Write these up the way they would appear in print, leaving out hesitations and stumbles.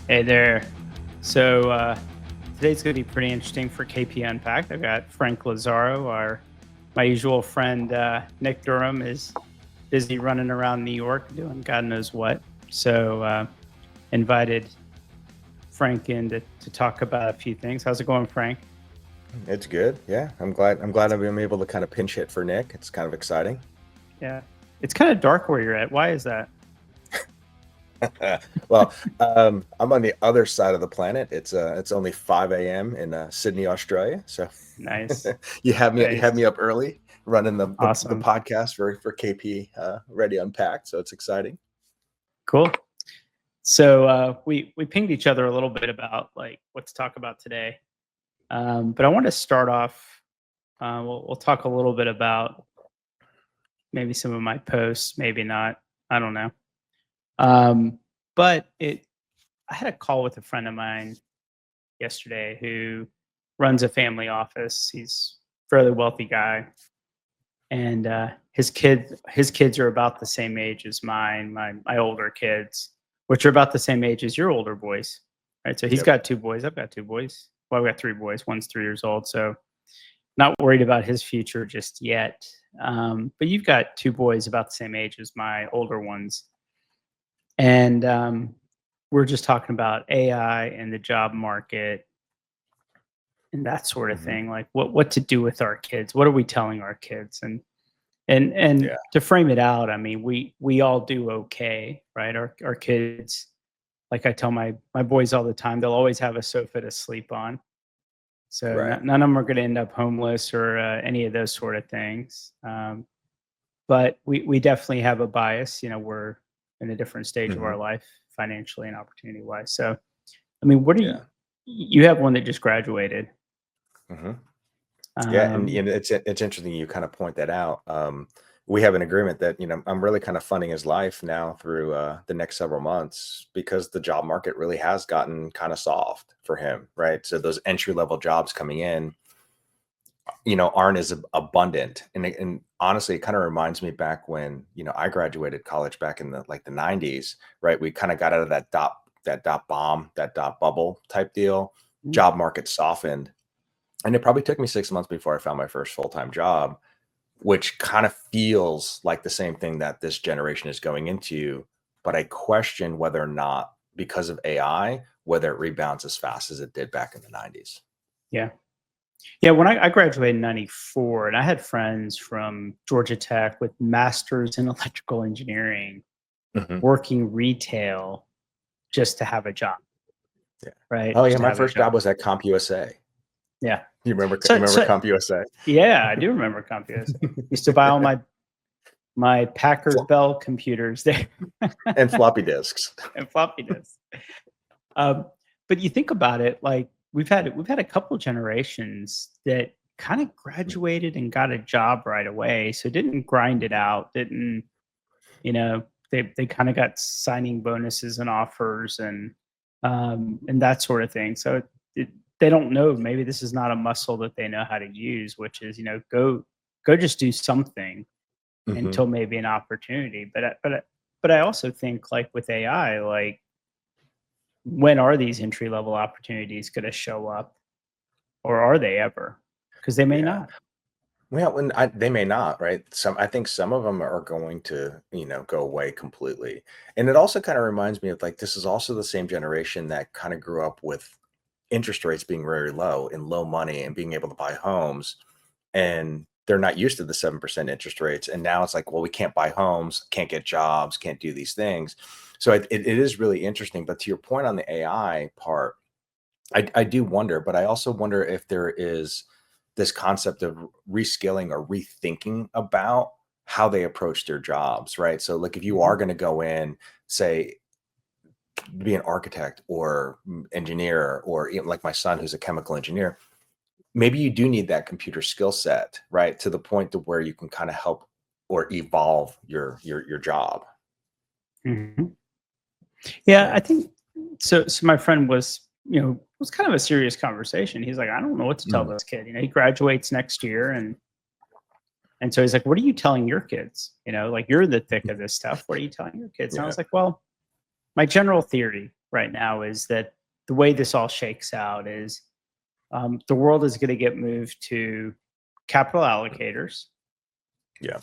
Hey there. Today's going to be pretty interesting for KP Unpacked. I've got Frank Lazaro, my usual friend. Nick Durham is busy running around New York doing God knows what. Invited Frank in to talk about a few things. How's it going, Frank? It's good. Yeah, I'm glad I've been able to kind of pinch hit for Nick. It's kind of exciting. Yeah. It's kind of dark where you're at. Why is that? Well, I'm on the other side of the planet. It's only 5 a.m. in Sydney, Australia. So Nice. you have Nice. me up early running the Awesome. podcast for KP Ready Unpacked. So it's exciting. Cool. We pinged each other a little bit about like what to talk about today. But I want to start off. We'll talk a little bit about maybe some of my posts, maybe not. I don't know. But I had a call with a friend of mine yesterday who runs a family office. He's a fairly wealthy guy, and his kids are about the same age as mine. My older kids, which are about the same age as your older boys, right? So he's Yep. got two boys. I've got two boys. Well, I've got three boys. One's 3 years old, so not worried about his future just yet. But you've got two boys about the same age as my older ones. And we're just talking about AI and the job market and that sort of hmm thing. Like what to do with our kids? What are we telling our kids? And Yeah. to frame it out, I mean, we all do okay, right? Our kids, like I tell my boys all the time, they'll always have a sofa to sleep on. So Right. none of them are going to end up homeless or any of those sort of things. But we definitely have a bias. We're in a different stage of our hmm life financially and opportunity wise. So, I mean, what are you? Yeah. You have one that just graduated. hmm Yeah, and Um, it's interesting you kind of point that out. We have an agreement that I'm really kind of funding his life now through the next several months because the job market really has gotten kind of soft for him, right? So those entry level jobs coming in, aren't as abundant, and honestly, it kind of reminds me back when I graduated college back in the 90s, right? We kind of got out of that dot bomb, that dot bubble type deal. mm, Job market softened, and it probably took me 6 months before I found my first full-time job, which kind of feels like the same thing that this generation is going into. But I question whether or not, because of AI, whether it rebounds as fast as it did back in the 90s. yeah, yeah. When I graduated in '94, and I had friends from Georgia Tech with masters in electrical engineering hmm working retail just to have a job, Yeah. right? Oh yeah, Just to my have a first job. job was at CompUSA. Yeah. You remember So CompUSA? yeah, I do remember CompUSA. Used to buy all my Packard Flo- Bell computers there and floppy disks. and floppy disks. Um, but you think about it, like we've had a couple generations that kind of graduated and got a job right away, so didn't grind it out, didn't you know they kind of got signing bonuses and offers and that sort of thing. So they don't know, maybe this is not a muscle that they know how to use, which is go just do something hmm until maybe an opportunity. But I also think like with AI, like when are these entry level opportunities going to show up, or are they ever? Because they may Yeah. not. Well, they may not, right? I think some of them are going to, go away completely. And it also kind of reminds me of, like, this is also the same generation that kind of grew up with interest rates being very low and low money and being able to buy homes. And they're not used to the 7% interest rates. And now it's like, well, we can't buy homes, can't get jobs, can't do these things. So it is really interesting. But to your point on the AI part, I do wonder, but I also wonder if there is this concept of reskilling or rethinking about how they approach their jobs, right? So, like, if you Mhm. are going to go in, say, be an architect or engineer, or even like my son, who's a chemical engineer, maybe you do need that computer skill set, right? To the point to where you can kind of help or evolve your job. Mhm. Yeah, Yeah. I think so. So my friend was kind of a serious conversation. He's like, I don't know what to tell Mm, this kid. He graduates next year, and so he's like, what are you telling your kids? Like you're in the thick of this stuff. What are you telling your kids? And I yeah. was like, well, my general theory. right now is that the way this all shakes out is the world is going to get moved to capital allocators. Yeah.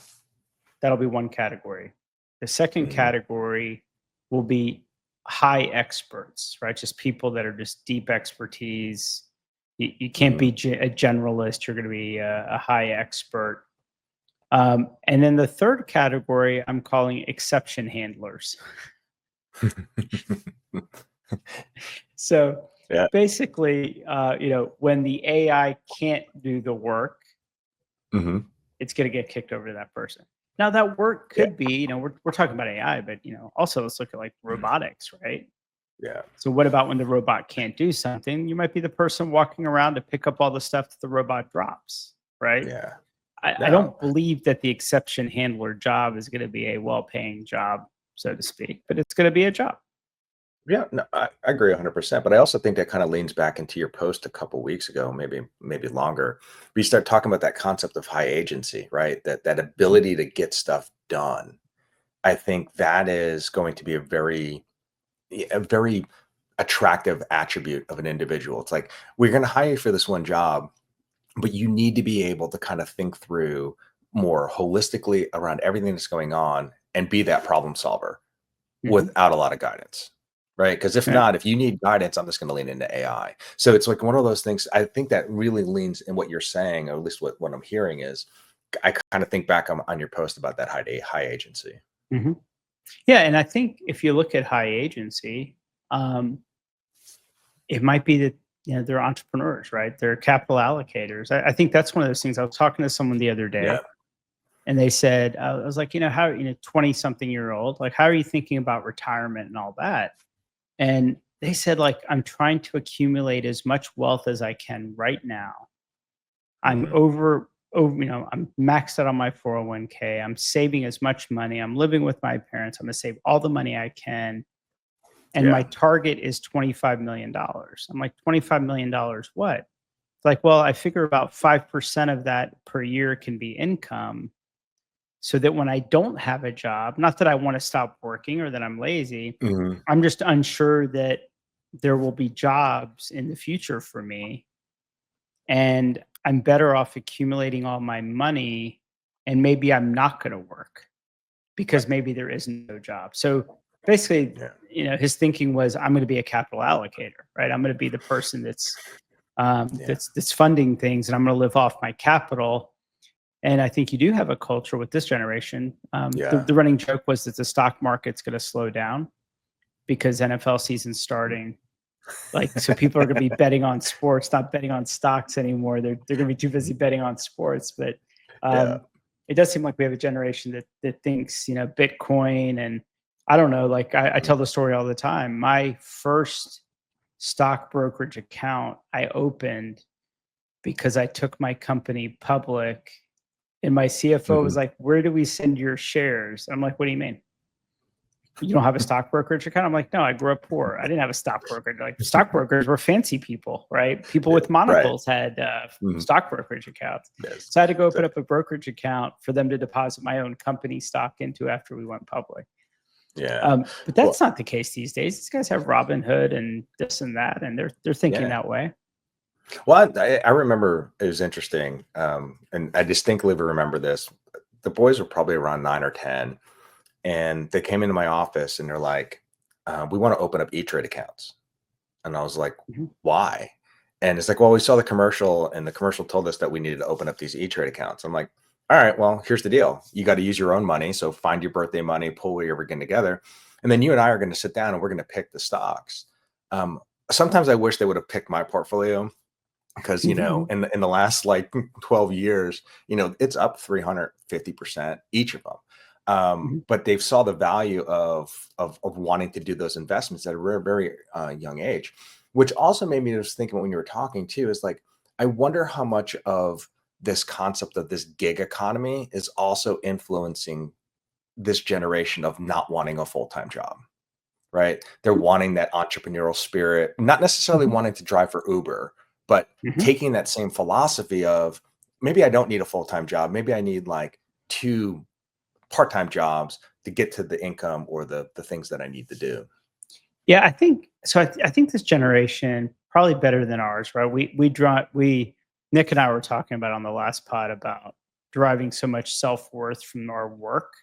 That'll be one category. The second Hmm. category will be high experts, right? Just people that are just deep expertise. You can't Hmm. be a generalist. You're going to be a high expert. And then the third category, I'm calling exception handlers. So Yeah. basically, when the AI can't do the work, Hmm. it's going to get kicked over to that person. Now, that work Yeah. could be, we're talking about AI, but also let's look at like Mhm. robotics, right? Yeah. So, what about when the robot can't do something? You might be the person walking around to pick up all the stuff that the robot drops, right? Yeah. I No. don't believe that the exception handler job is going to be a well-paying job, so to speak, but it's going to be a job. Yeah, no, I agree 100%. But I also think that kind of leans back into your post a couple weeks ago, maybe longer. We start talking about that concept of high agency, right? That Mhm. ability to get stuff done. I think that is going to be a very attractive attribute of an individual. It's like we're going to hire you for this one job, but you need to be able to kind of think through more holistically around everything that's going on and be that problem solver Mhm. without a lot of guidance, right? Because if Yeah. not, if you need guidance, I'm just going to lean into AI. So it's like one of those things. I think that really leans in what you're saying, or at least what I'm hearing is, I kind of think back on your post about that high agency. Mhm. Yeah, and I think if you look at high agency, um, it might be that they're entrepreneurs, right? They're capital allocators. I think that's one of those things. I was talking to someone the other Yeah. day, and they said, I was like, how 20-something-year-old, like, how are you thinking about retirement and all that? And they said, like, I'm trying to accumulate as much wealth as I can right now. I'm Hmm. I'm maxed out on my 401k. I'm saving as much money. I'm living with my parents. I'm going to save all the money I can. And my Yeah. target is $25 million. I'm like, $25 million, what? It's like, well, I figure about 5% of that per year can be income so that when I don't have a job, not that I want to stop working or that I'm lazy, Hmm. I'm just unsure that there will be jobs in the future for me. And I'm better off accumulating all my money and maybe I'm not going to work Right. because maybe there is no job. So basically, Yeah. his thinking was I'm going to be a capital allocator, right? I'm going to be the person Yeah. that's funding things and I'm going to live off my capital. And I think you do have a culture with this generation. Yeah. The running joke was that the stock market's going to slow down because NFL season's starting. Like, so people are going to be betting on sports, not betting on stocks anymore. They're going to be too busy betting on sports. But Yeah. um, it does seem like we have a generation that thinks Bitcoin and I don't know. Like I Mhm. tell the story all the time. My first stock brokerage account I opened because I took my company public, and my CFO was Mhm. like, "Where do we send your shares?" I'm like, "What do you mean? You don't have a stock brokerage account?" I'm like, "No, I grew up poor. I didn't have a stock brokerage. Like stockbrokers were fancy people, right? People Yeah. with Right. monocles had Mhm. stock brokerage accounts. Yes. So I had to go So, open up a brokerage account for them to deposit my own company stock into after we went public. yeah. But Well, that's not the case these days. These guys have Robinhood and this and that, and they're thinking yeah. that way. Well, I remember it was interesting, and I distinctly remember this. The boys were probably around 9 or 10, and they came into my office and they're like, "We want to open up E-Trade accounts." And I was like, Mhm. "Why?" And it's like, "Well, we saw the commercial, and the commercial told us that we needed to open up these E-Trade accounts." I'm like, "All right, well, here's the deal. You got to use your own money. So find your birthday money, pull everything together, and then you and I are going to sit down and we're going to pick the stocks." Um, Sometimes I wish they would have picked my portfolio because Mhm. in the last like 12 years, it's up 350% each of them. Mhm. But they've saw the value of wanting to do those investments at a very young age, which also made me just thinking when you were talking too, is like, I wonder how much of this concept of this gig economy is also influencing this generation of not wanting a full-time job, right? They're wanting that entrepreneurial spirit, not necessarily Mhm. wanting to drive for Uber, but Mhm. taking that same philosophy of maybe I don't need a full-time job. Maybe I need like two part-time jobs to get to the income or the things that I need to do. Yeah, I think so. I think this generation probably better than ours, right? We Nick and I were talking about on the last pod about deriving so much self worth from our work,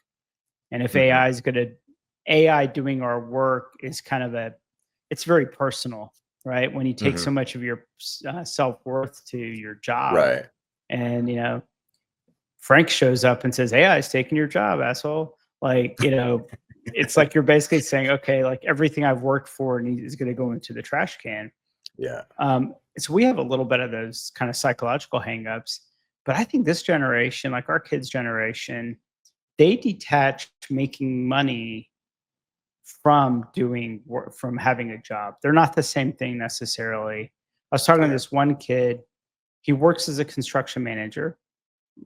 and if Mhm. AI doing our work is kind of it's very personal, right? When you take so Mhm. much of your self worth to your job, Right. and Frank shows up and says, AI is taking your job, asshole. Like, it's like you're basically saying, okay, like everything I've worked for is going to go into the trash can. Yeah. So we have a little bit of those kind of psychological hangups. But I think this generation, like our kids' generation, they detach making money from doing work, from having a job. They're not the same thing necessarily. I was talking to Yeah. this one kid. He works as a construction manager.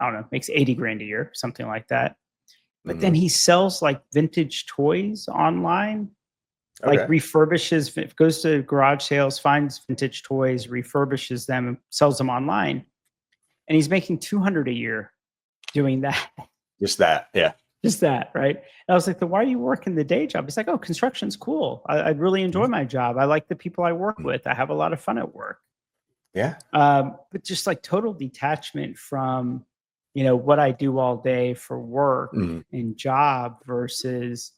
I don't know, makes 80 grand a year, something like that. But then Mhm. he sells like vintage toys online, like Okay. refurbishes, goes to garage sales, finds vintage toys, refurbishes them, and sells them online. And he's making 200 a year doing that. Just that. Yeah. Just that, right? And I was like, "Then why are you working the day job?" He's like, "Oh, construction's cool. I really enjoy Mhm. my job. I like the people I work Mhm. with. I have a lot of fun at work." Yeah. But just like total detachment from, what I do all day for work Mhm. and job versus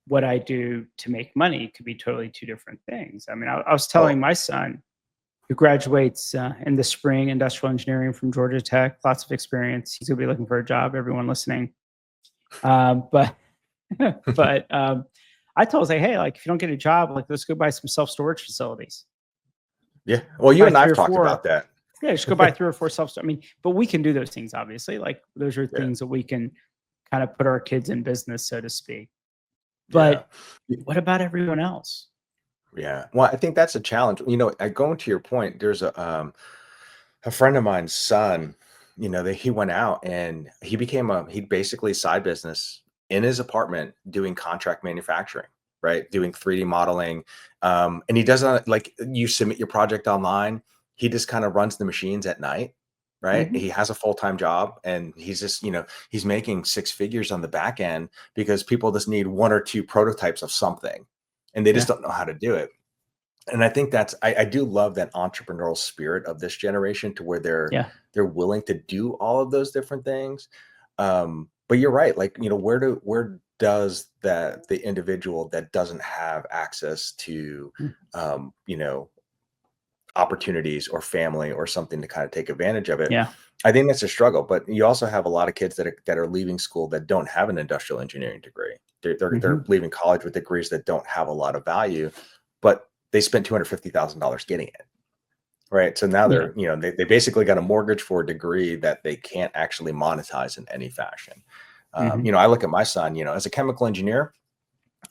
what I do to make money could be totally two different things. I mean, I was telling Oh, my son who graduates in the spring, industrial engineering from Georgia Tech, lots of experience. He's going to be looking for a job. Everyone listening, but but I told him, hey, like if you don't get a job, like let's go buy some self storage facilities. yeah. Well, you Buy and I three have or talked about four. that. Yeah, just go buy 3 or 4 self I mean, but we can do those things, obviously, like, those are Yeah. things that we can kind of put our kids in business, so to speak. Yeah. But what about everyone else? Yeah. Well, I think that's a challenge. I going to your point, there's a friend of mine's son, that he went out and he basically side business in his apartment doing contract manufacturing, right? Doing 3D modeling. And he doesn't like you submit your project online. He just kind of runs the machines at night, right? Mhm. He has a full-time job and he's just, he's making six figures on the back end because people just need one or two prototypes of something and they just Yeah. don't know how to do it. And I think I do love that entrepreneurial spirit of this generation to where Yeah. they're willing to do all of those different things. But you're right, like, where does the individual that doesn't have access to Mm. um, you know, opportunities or family or something to kind of take advantage of it. Yeah. I think that's a struggle, but you also have a lot of kids that are leaving school that don't have an industrial engineering degree. They're Mhm. leaving college with degrees that don't have a lot of value, but they spent $250,000 getting it. Right. So now Yeah. they basically got a mortgage for a degree that they can't actually monetize in any fashion. Mhm. I look at my son, as a chemical engineer,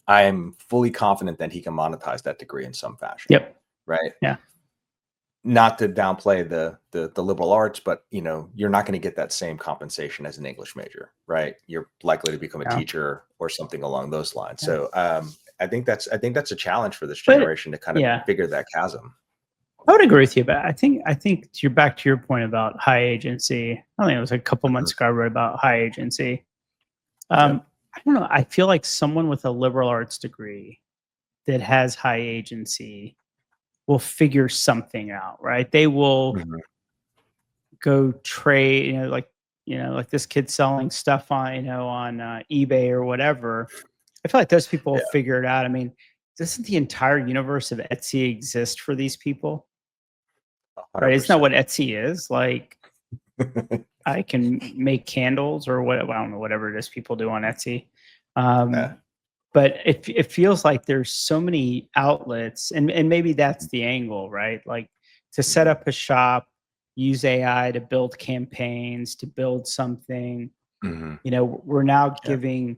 I am fully confident that he can monetize that degree in some fashion. Yep. Right. Yeah. Not to downplay the liberal arts, but you're not going to get that same compensation as an English major, right? You're likely to become a Yeah. teacher or something along those lines. Yeah. So I think that's a challenge for this But generation to kind of yeah, figure that chasm. I would agree with you, but I think you're back to your point about high agency. I think it was a couple Mhm. months ago I wrote about high agency. Yeah. I don't know. I feel like someone with a liberal arts degree that has high agency will figure something out, right? They will Mhm. go trade, like this kid selling stuff on, on eBay or whatever. I feel like those people will Yeah. figure it out. I mean, doesn't the entire universe of Etsy exist for these people? Right? Isn't that 100%. what Etsy is? Like, I can make candles or what, I don't know, whatever it is people do on Etsy. Yeah. Um, but it feels like there's so many outlets, and maybe that's the angle, right? Like to set Mhm. up a shop, use AI to build campaigns, to build something. Mhm. We're now Yeah. giving,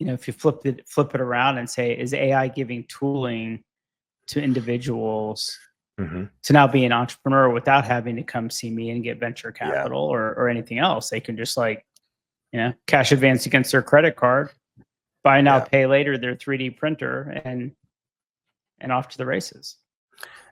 if you flip it around and say, is AI giving tooling to individuals Mhm. to now be an entrepreneur without having to come see me and get venture Yeah. capital or anything else? They can just like, cash advance against their credit card, buy now, Yeah. pay later, their 3D printer, and off to the races.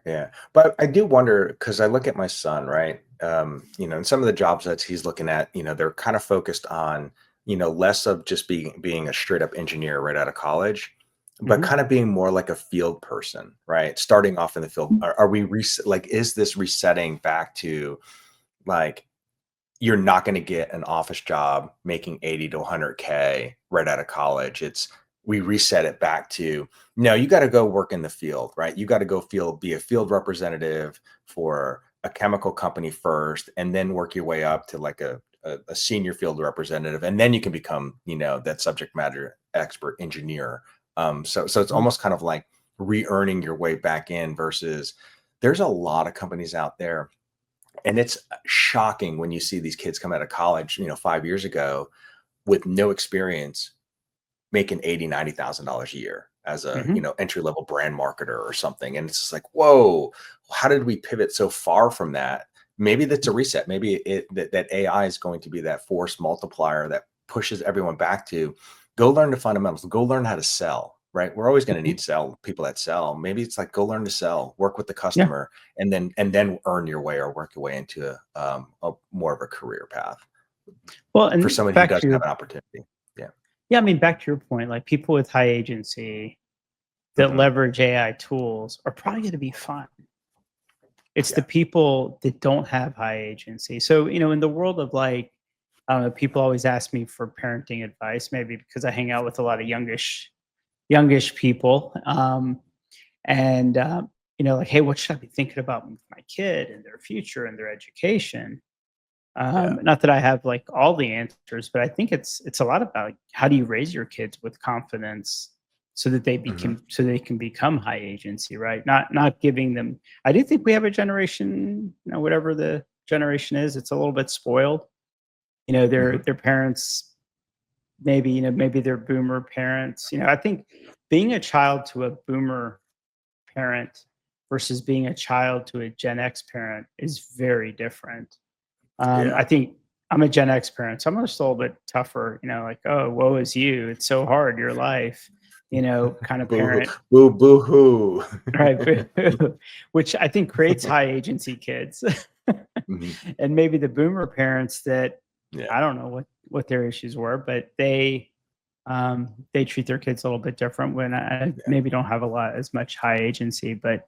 Yeah. But I do wonder because I look at my son, right? And some of the jobs that he's looking at, they're kind of focused on, less of just being a straight up engineer right out of college but Mhm. kind of being more like a field person, right? Starting off in the field. Are we like, is this resetting back to like, you're not going to get an office job making 80 to 100K right out of college. We reset it back to, no, you got to go work in the field, right? You got to go be a field representative for a chemical company first, and then work your way up to like a senior field representative. And then you can become, that subject matter expert engineer. So it's Mhm. almost kind of like re-earning your way back in versus there's a lot of companies out there, and it's shocking when you see these kids come out of college, 5 years ago with no experience making 80, $90,000 a year as a, Mhm. entry level brand marketer or something. And it's just like, whoa, how did we pivot so far from that? Maybe that's a reset. Maybe that AI is going to be that force multiplier that pushes everyone back to go learn the fundamentals, go learn how to sell, right? We're always going to Mhm. need people that sell. Maybe it's like, go learn to sell, work with the Yeah. customer, and then earn your way or work your way into a more of a career path Well, for and somebody who back to doesn't have your an opportunity. Yeah. yeah, I mean, back to your point, like people with high agency that Hmm. leverage AI tools are probably going to be fine. It's the Yeah. people that don't have high agency. So, in the world of like, I don't know, people always ask me for parenting advice, maybe because I hang out with a lot of youngish people. And like, hey, what should I be thinking about with my kid and their future and their education? Yeah. Not that I have like all the answers, but I think it's a lot about like, how do you raise your kids with confidence so that Hmm. they can become high agency, right? Not giving them. I do think we have a generation, whatever the generation is, it's a little bit spoiled. Hmm. Their parents maybe maybe they're boomer parents. I think being a child to a boomer parent versus being a child to a Gen X parent is very different. Yeah. I think I'm a Gen X parent, so I'm just a little bit tougher, like, oh, woe is you. It's so hard, your life, kind of Boo hoo. parent, Boo boo hoo. right? Which I think creates high agency kids. Hmm. And maybe the boomer parents that Yeah. I don't know what their issues were, but they treat their kids a little bit different when I Yeah. maybe don't have a lot as much high agency, but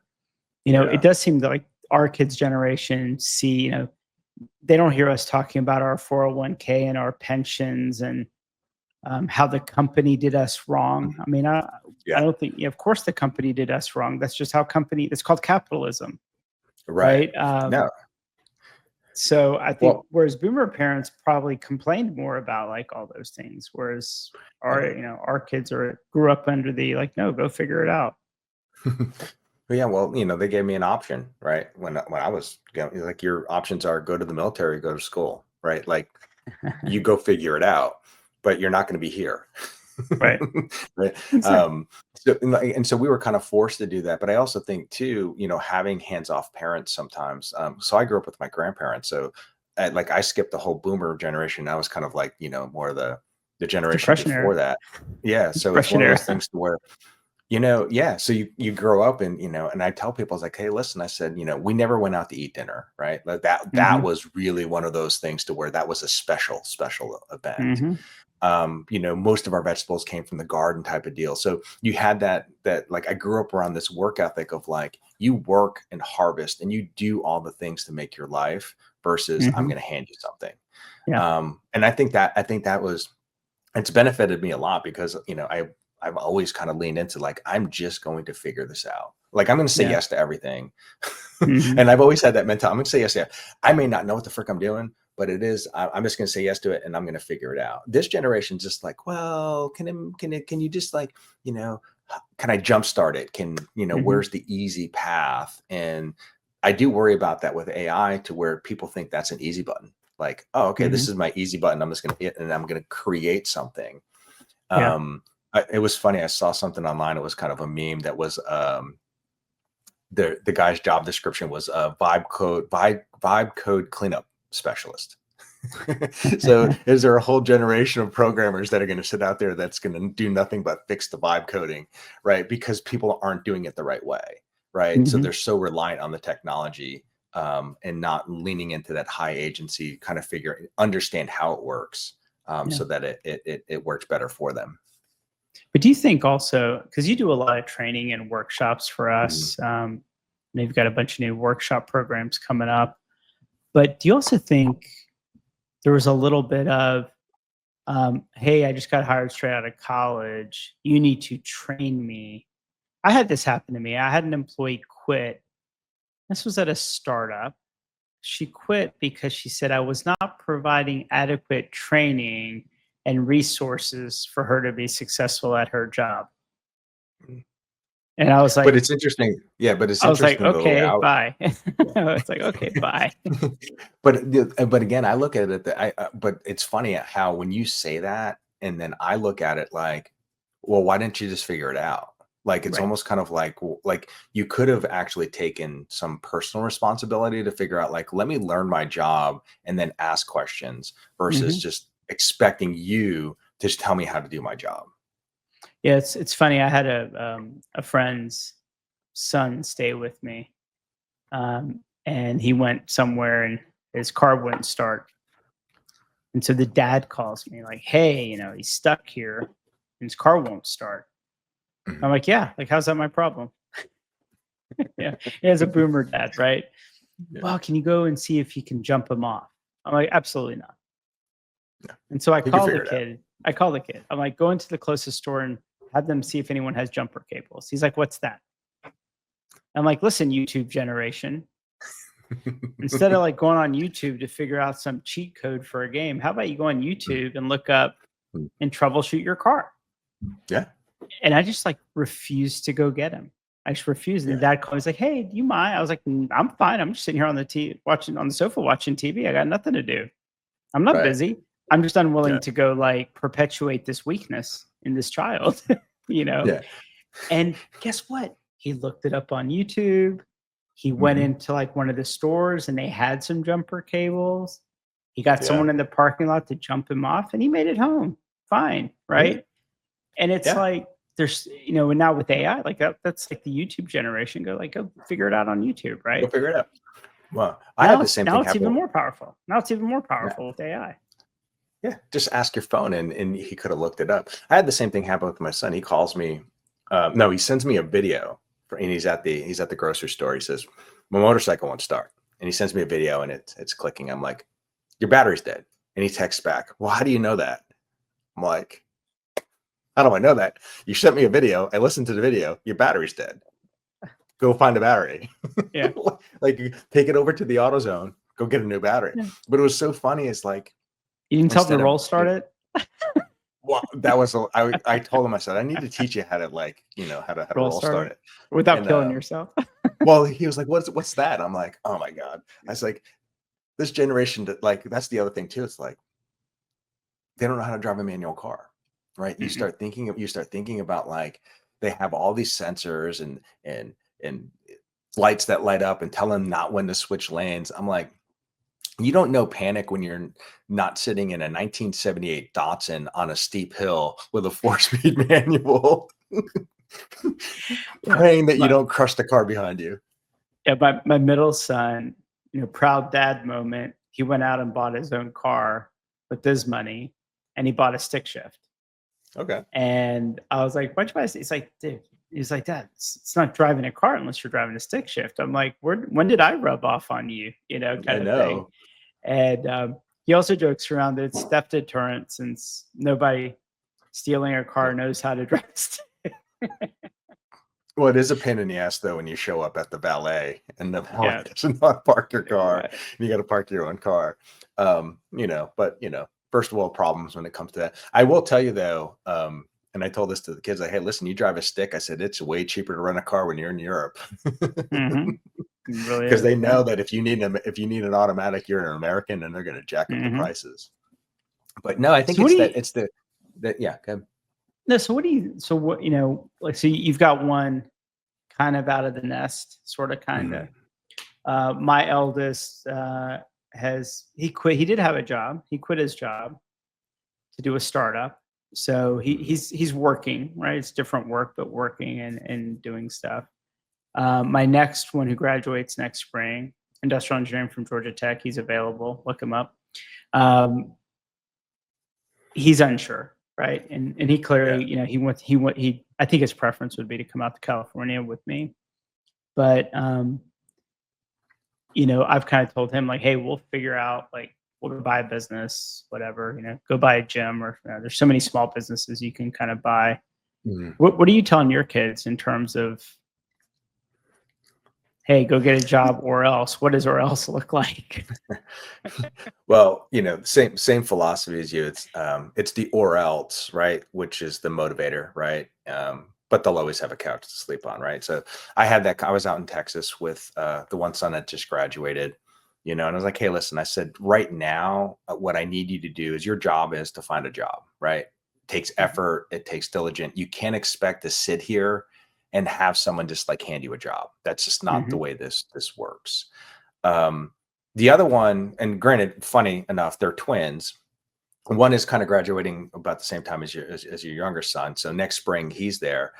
it Yeah. does seem like our kids' generation see, they don't hear us talking about our 401k and our pensions and how the company did us wrong. Mhm. I mean, I Yeah. don't think, of course, the company did us wrong. That's just how it's called capitalism, Right. right? No. So I think, Well, whereas boomer parents probably complained more about like all those things, whereas right. our kids grew up under the like, no, go figure it out. But yeah, well, they gave me an option, right? When I was like, your options are go to the military, go to school, right? Like, you go figure it out, but you're not going to be here. Right. Right. Exactly. So we were kind of forced to do that. But I also think too, having hands-off parents sometimes. So I grew up with my grandparents. So like, I skipped the whole boomer generation. I was kind of like, more of the generation Depression before era. that. Yeah. So it's Depression one of those era. things to where, yeah. So you grow up and, and I tell people, I was like, hey, listen, I said, we never went out to eat dinner, right? Like that Hmm. was really one of those things to where that was a special event. Hmm. Most of our vegetables came from the garden type of deal. So you had that like, I grew up around this work ethic of like, you work and harvest and you do all the things to make your life versus I'm Hmm. going to hand you something. Yeah. And I think that was, it's benefited me a lot because, I've always kind of leaned into like, I'm just going to figure this out. Like, I'm going to say Yeah. yes to everything. Hmm. And I've always had that mentality. I'm going to say yes. Yeah. I may not know what the frick I'm doing, but I'm just going to say yes to it and I'm going to figure it out. This generation's just like, well, can you just like, you know, can I jumpstart it? Hmm. Where's the easy path? And I do worry about that with AI to where people think that's an easy button. Like, oh, okay, Hmm. this is my easy button. I'm just going to hit and I'm going to create something. Yeah. um it was funny. I saw something online. It was kind of a meme that was the guy's job description was a vibe code cleanup specialist. So is there a whole generation of programmers that are going to sit out there that's going to do nothing but fix the vibe coding, right? Because people aren't doing it the right way, right? So Hmm. they're so reliant on the technology, and not leaning into that high agency kind of understand how it works, Yeah. so that it works better for them. But do you think also, because you do a lot of training and workshops for Mhm. us, and you've got a bunch of new workshop programs coming up, but do you also think there was a little bit of, hey, I just got hired straight out of college. You need to train me. I had this happen to me. I had an employee quit. This was at a startup. She quit because she said I was not providing adequate training and resources for her to be successful at her job. Mm. And I was But like, it's interesting. Yeah, but it's I was like, interesting the way okay, I bye. It's like, okay, bye. but again, I look at it that but it's funny how when you say that, and then I look at it like, well, why didn't you just figure it out? Like it's Right. almost kind of like like you could have actually taken some personal responsibility to figure out like, let me learn my job and then ask questions versus Hmm. just expecting you to just tell me how to do my job. Yeah, it's funny. I had a friend's son stay with me, and he went somewhere and his car wouldn't start. And so the dad calls me like, "Hey, he's stuck here and his car won't start." I'm Mhm. like, "Yeah, like how's that my problem?" Yeah, he has a boomer dad, right? Yeah, Well, can you go and see if you can jump him off? I'm like, absolutely not. yeah. And so I You can call the figure it out. kid. I call the kid. I'm like, go into the closest store and have them see if anyone has jumper cables. He's like, what's that? I'm like, listen, YouTube generation. Instead of like going on YouTube to figure out some cheat code for a game, how about you go on YouTube and look up Mhm. and troubleshoot your car? Yeah, And I just like refused to go get him. I just refused. And yeah, dad called me. He's like, "Hey, do you mind?" I was like, I'm fine. I'm just sitting here on the watching on the sofa watching TV. I got nothing to do. I'm not right. busy. I'm just unwilling Yeah, to go like perpetuate this weakness in this child, you know? yeah. And guess what? He looked it up on YouTube. He went Mhm. into like one of the stores and they had some jumper cables. He got Yeah, someone in the parking lot to jump him off and he made it home. Fine. yeah, Right. And it's yeah. like, there's, and now with AI, like that's like the YouTube generation. Go figure it out on YouTube. Go Right. figure it out. Well, I had Now the it's same now thing it's happen. even more powerful. Now it's even more Yeah, powerful with AI. yeah, just ask your phone and he could have looked it up. I had the same thing happen with my son. He calls me, no, he sends me a video and he's at the grocery store. He says, my motorcycle won't start. And he sends me a video and it's clicking. I'm like, your battery's dead. And he texts back, well, how do you know that? I'm like, how do I know that? You sent me a video. I listened to the video. Your battery's dead. Go find a battery. Yeah. Like take it over to the AutoZone, go get a new battery. Yeah. But it was so funny. It's like, You can tell them to instead of, roll start it well, that was I told him, I said, I need to teach you how to like, how to roll roll start start it it. without And killing yourself. well, he was like, what's that? I'm like, oh my God. I was like, this generation like that's the other thing too. It's like they don't know how to drive a manual car. Right. Mm-mm. You start thinking about like they have all these sensors and lights that light up and tell them not when to switch lanes. I'm like, you don't know panic when you're not sitting in a 1978 Datsun on a steep hill with a four-speed manual, Yeah. praying that you My don't crush the car behind you. my middle son, proud dad moment. He went out and bought his own car with his money, and he bought a stick shift. Okay. And I was like, "Why'd you buy this?" He's like, "Dude," he's like, "Dad, it's not driving a car unless you're driving a stick shift." I'm like, when did I rub off on you?" I Kind of thing. know. And he also jokes around that it's theft deterrent since nobody stealing a Yeah. car knows how to drive. Well, it is a pain in the ass though when you show up at the valet and the valet Yeah, does not park your car yeah, and you got to park your own car. But first of all, problems when it comes to that. I will tell you though, and I told this to the kids, like, hey, listen, you drive a stick. I said it's way cheaper to rent a car when you're in Europe. hmm it really Because is. they Yeah. know that if you need an automatic, you're an American, and they're going to jack up the Hmm. prices. But no, I think So what do you? it's the that yeah. Go ahead. No. So what do you? So what like? So you've got one kind of out of the nest, sort of, kind of. Mhm. My eldest has he quit. He did have a job. He quit his job to do a startup. So Mhm. he's working, right? It's different work, but working and doing stuff. My next one who graduates next spring, industrial engineering from Georgia Tech. He's available. Look him up. Um, he's unsure. right? And he Yeah. clearly, he I think his preference would be to come out to California with me. But I've kind of told him like, hey, we'll figure out like we'll go buy a business, whatever, go buy a gym or there's so many small businesses you can kind of buy. Mhm. What are you telling your kids in terms of, hey, go get a job or else? What does or else look like? Well, same philosophy as you. It's the or else, right? Which is the motivator, right? But they'll always have a couch to sleep on, right? So I had that. I was out in Texas with the one son that just graduated, and I was like, hey, listen, I said, right now, what I need you to do is your job is to find a job, right? It takes Mhm, effort, it takes diligence. You can't expect to sit here and have someone just like hand you a job. That's just not the mhm, way this works. Um, the other one, and granted, funny enough, they're twins. One is kind of graduating about the same time as your younger son. So next spring he's there.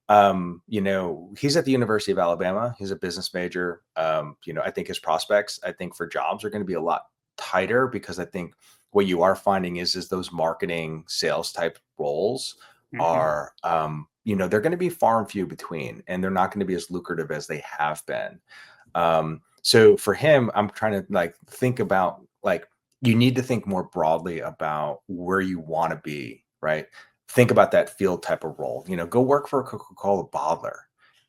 He's at the University of Alabama. He's a business major. I think his prospects, I think for jobs are going to be a lot tighter because I think what you are finding is those marketing sales type roles mhm. are, they're going to be far and few between, and they're not going to be as lucrative as they have been. So for him, I'm trying to like think about like you need to think more broadly about where you want to be, right? Think about that field type of role. Go work for a Coca-Cola bottler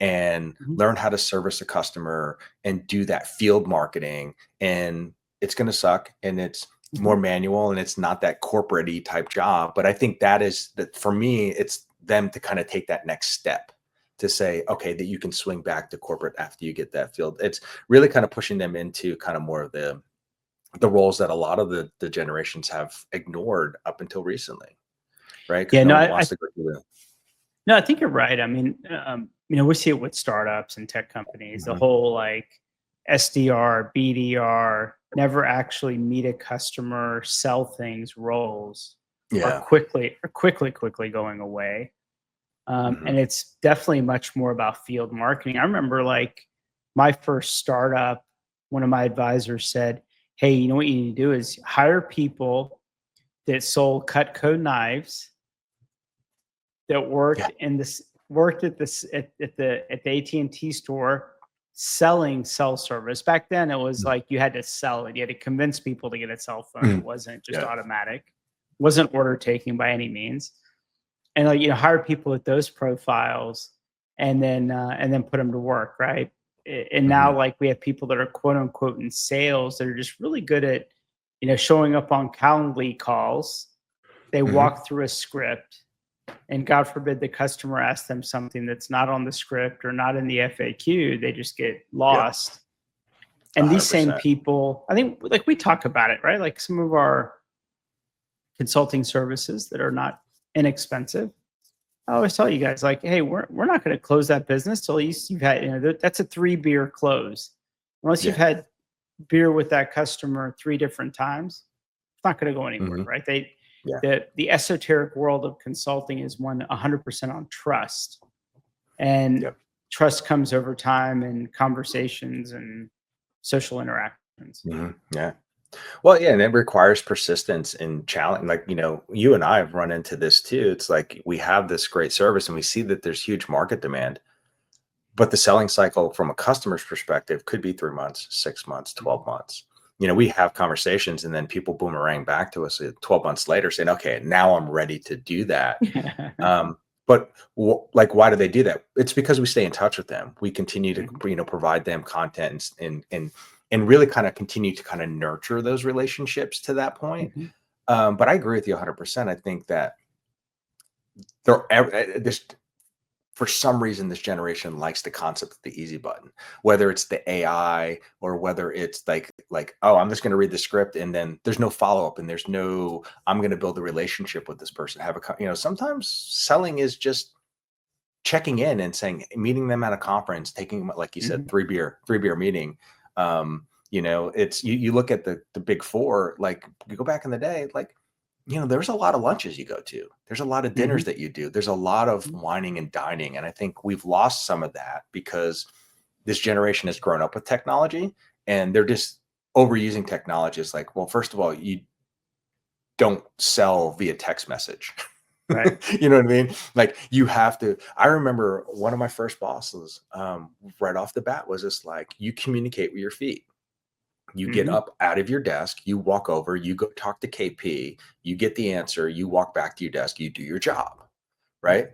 and Mhm, learn how to service a customer and do that field marketing. And it's going to suck and it's mhm. more manual and it's not that corporate-y type job. But I think that is that for me, it's them to kind of take that next step to say, okay, that you can swing back to corporate after you get that field. It's really kind of pushing them into kind of more of the roles that a lot of the generations have ignored up until recently, right? Because Yeah, no no, one I wants to go through the no, I think you're right. I mean, we see it with startups and tech companies. The Mhm. whole like SDR, BDR, never actually meet a customer, sell things, roles are Yeah. quickly going away. Mhm. And it's definitely much more about field marketing. I remember like my first startup, one of my advisors said, hey, you know what you need to do is hire people that sold Cutco knives that Yeah. worked at this at the AT&T store selling cell service. Back then it was Mhm. like you had to sell it. You had to convince people to get a cell phone. It Mhm. wasn't just Yeah. automatic. It wasn't order taking by any means. And like hire people with those profiles and then put them to work, right? And Mhm. now like we have people that are quote unquote in sales that are just really good at showing up on Calendly calls. They Mhm. walk through a script and God forbid the customer asks them something that's not on the script or not in the FAQ, they just get Yep. lost. And these same 100%. people, I think, like we talk about it, right? Like some of our consulting services that are not inexpensive. I always tell you guys, like, hey, we're not going to close that business till you've had, that's a 3 beer close. Unless you've Yeah. had beer with that customer 3 different times, it's not going to go anywhere, Mhm. right? Yeah. The esoteric world of consulting is 100% on trust, and Yep. trust comes over time and conversations and social interactions. Mhm. Yeah. Well, yeah, and it requires persistence and challenge. Like, you and I have run into this too. It's like we have this great service and we see that there's huge market demand, but the selling cycle from a customer's perspective could be 3 months, 6 months, 12 months. We have conversations and then people boomerang back to us 12 months later saying, okay, now I'm ready to do that. Um, but like, why do they do that? It's because we stay in touch with them. We continue to, Mhm, provide them content and really kind of continue to kind of nurture those relationships to that point. mhm, But I agree with you 100%. I think that this for some reason this generation likes the concept of the easy button, whether it's the AI or whether it's like oh, I'm just going to read the script and then there's no follow-up and there's no I'm going to build a relationship with this person, have sometimes selling is just checking in and saying, meeting them at a conference, taking, like you said, mhm, three beer meeting. It's you look at the big four, like you go back in the day, like, there's a lot of lunches you go to. There's a lot of dinners mhm, that you do. There's a lot of wining and dining. And I think we've lost some of that because this generation has grown up with technology and they're just overusing technology. It's like, well, first of all, you don't sell via text message. Right. You know what I mean? Like you have to. I remember one of my first bosses, right off the bat, was just like, you communicate with your feet. You get Hmm. up out of your desk, you walk over, you go talk to KP, you get the answer, you walk back to your desk, you do your job, right?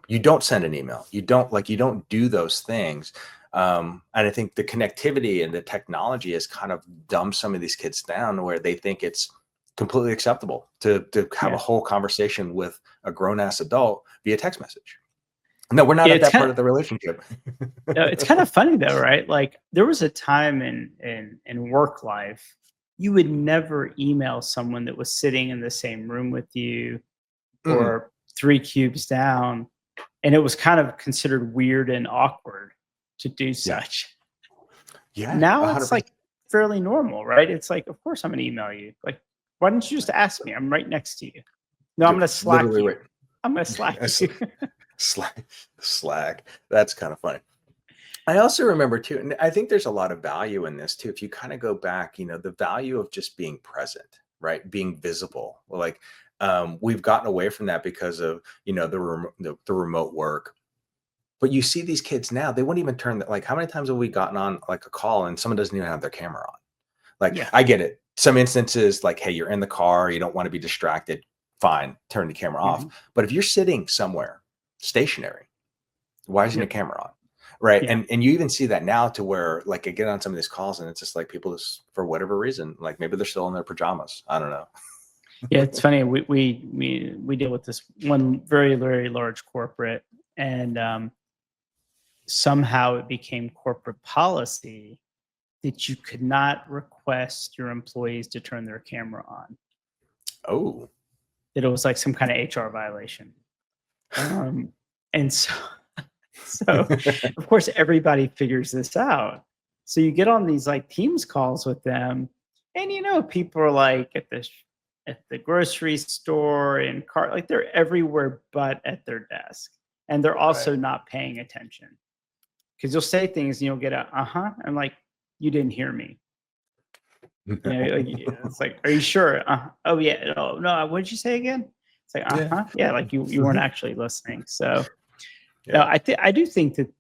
You don't send an email. You don't do those things. And I think the connectivity and the technology has kind of dumbed some of these kids down where they think it's completely acceptable to have a Yeah. whole conversation with a grown ass adult via text message. No, we're not Yeah. at that part of the relationship. It's kind of funny though, right? Like there was a time in work life, you would never email someone that was sitting in the same room with you Mm-mm. or three cubes down, and it was kind of considered weird and awkward to do Yeah. such. Yeah. Now it's 100%. like fairly normal, right? It's like, of course I'm gonna email you. Like, why don't you just ask me? I'm right next to you. No, I'm gonna Slack Literally, you. right. I'm gonna Slack you. Slack. That's kind of funny. I also remember too, and I think there's a lot of value in this too. If you kind of go back, the value of just being present, right? Being visible. Like we've gotten away from that because of the remote work. But you see these kids now, they won't even turn like how many times have we gotten on like a call and someone doesn't even have their camera on? Like Yeah. I get it. Some instances, like, hey, you're in the car, you don't want to be distracted. Fine, turn the camera off. Mhm. But if you're sitting somewhere stationary, why isn't your Yep. camera on? Right. Yeah. And you even see that now to where like I get on some of these calls and it's just like people just for whatever reason, like maybe they're still in their pajamas. I don't know. Yeah, it's funny. We deal with this one very, very large corporate, and somehow it became corporate policy that you could not request your employees to turn their camera on. Oh. That it was like some kind of HR violation. Um, and so, so of course, everybody figures this out. So you get on these like Teams calls with them, and people are like at the grocery store and car, like they're everywhere but at their desk, and they're Right. also not paying attention because you'll say things and you'll get a I'm like, you didn't hear me. Like, it's like, are you sure? Oh yeah. Oh no. What did you say again? It's like, Yeah. yeah. Like you weren't actually listening. So no, Yeah. I do think that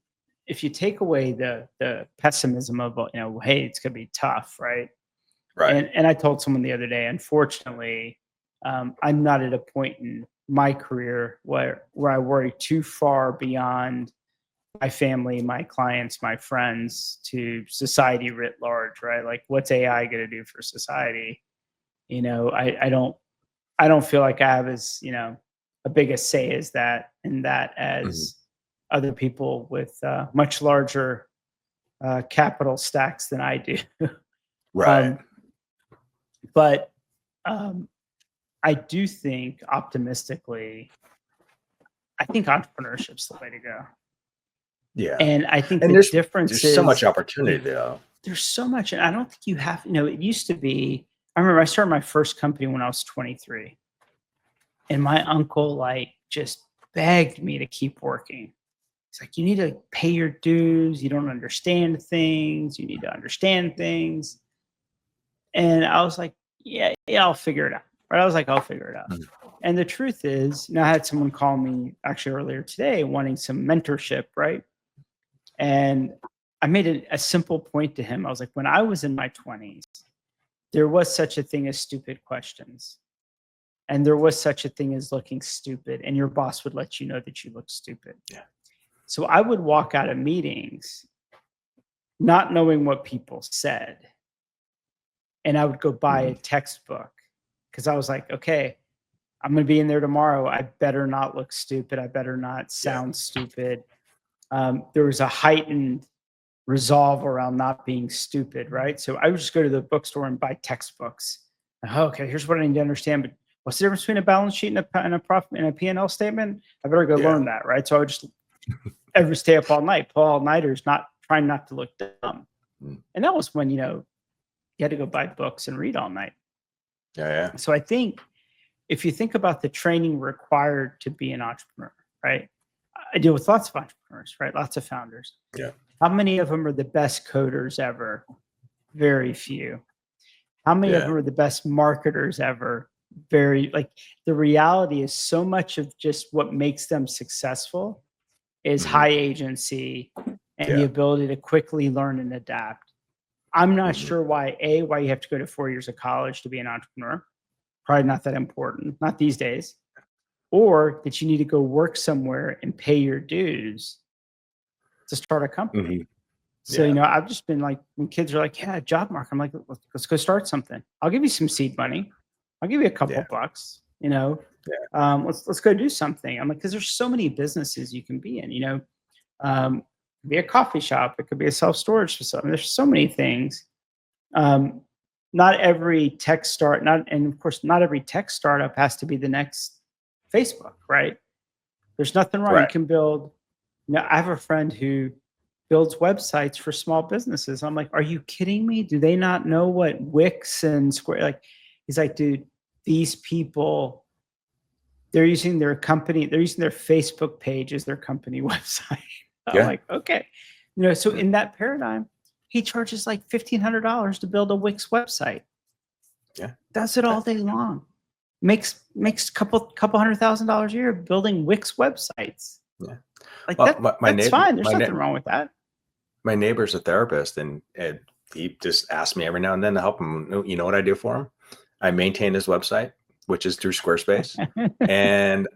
if you take away the pessimism of hey, it's gonna be tough, right? Right. And I told someone the other day, unfortunately, I'm not at a point in my career where I worry too far beyond my family, my clients, my friends to society writ large, right? Like what's AI going to do for society? I don't feel like I have as, a big a say as that in that Mhm. as other people with much larger capital stacks than I do. Right. um, but um, I do think optimistically, I think entrepreneurship's the way to go. Yeah. And I think And the difference there's so much is opportunity though. there's so much, and I don't think you have, it used to be, I remember I started my first company when I was 23, and my uncle like just begged me to keep working. He's like, you need to pay your dues. You don't understand things. You need to understand things. And I was like, yeah, I'll figure it out. Right. I was like, I'll figure it out. Mhm. And the truth is, I had someone call me actually earlier today wanting some mentorship, right? And I made a simple point to him. I was like, when I was in my 20s, there was such a thing as stupid questions. And there was such a thing as looking stupid. And your boss would let you know that you look stupid. Yeah. So I would walk out of meetings not knowing what people said. And I would go buy a Mhm. textbook because I was like, okay, I'm going to be in there tomorrow. I better not look stupid. I better not Yeah. sound stupid. There was a heightened resolve around not being stupid, right? So I would just go to the bookstore and buy textbooks. Okay, here's what I need to understand. But what's the difference between a balance sheet and a profit and a P&L statement? I better go Yeah. learn that, right? So I would just ever stay up all night, pull all nighters, not trying not to look dumb. Mm. And that was when you had to go buy books and read all night. Yeah. Yeah. So I think if you think about the training required to be an entrepreneur, right? I deal with lots of entrepreneurs, right? Lots of founders. Yeah. How many of them are the best coders ever? Very few. How many of Yeah. them are the best marketers ever? very like the reality is so much of just what makes them successful is Hmm. high agency and the Yeah. ability to quickly learn and adapt. I'm not Hmm. sure why you have to go to 4 years of college to be an entrepreneur. Probably not that important, not these days. Or that you need to go work somewhere and pay your dues to start a company. Hmm. So, Yeah. I've just been like, when kids are like, yeah, job market, I'm like, let's go start something. I'll give you some seed money. I'll give you a couple Yeah. bucks, Yeah. let's go do something. I'm like, because there's so many businesses you can be in, it could be a coffee shop. It could be a self-storage facility. There's so many things. Um, not every tech start, not, and of course, not every tech startup has to be the next Facebook, right? There's nothing wrong. You Right. can build, I have a friend who builds websites for small businesses. I'm like, are you kidding me? Do they not know what Wix and Square like? He's like, dude, these people, they're using their Facebook page as their company website. I'm Yeah. like, okay. So Mm. in that paradigm, he charges like $1,500 to build a Wix website. Yeah. Does it all day long. Makes couple $100,000 a year building Wix websites. Yeah. Like Well, my that's neighbor, fine. There's nothing wrong with that. my neighbor's a therapist, and he just asks me every now and then to help him. You know what I do for him? I maintain his website, which is through Squarespace, and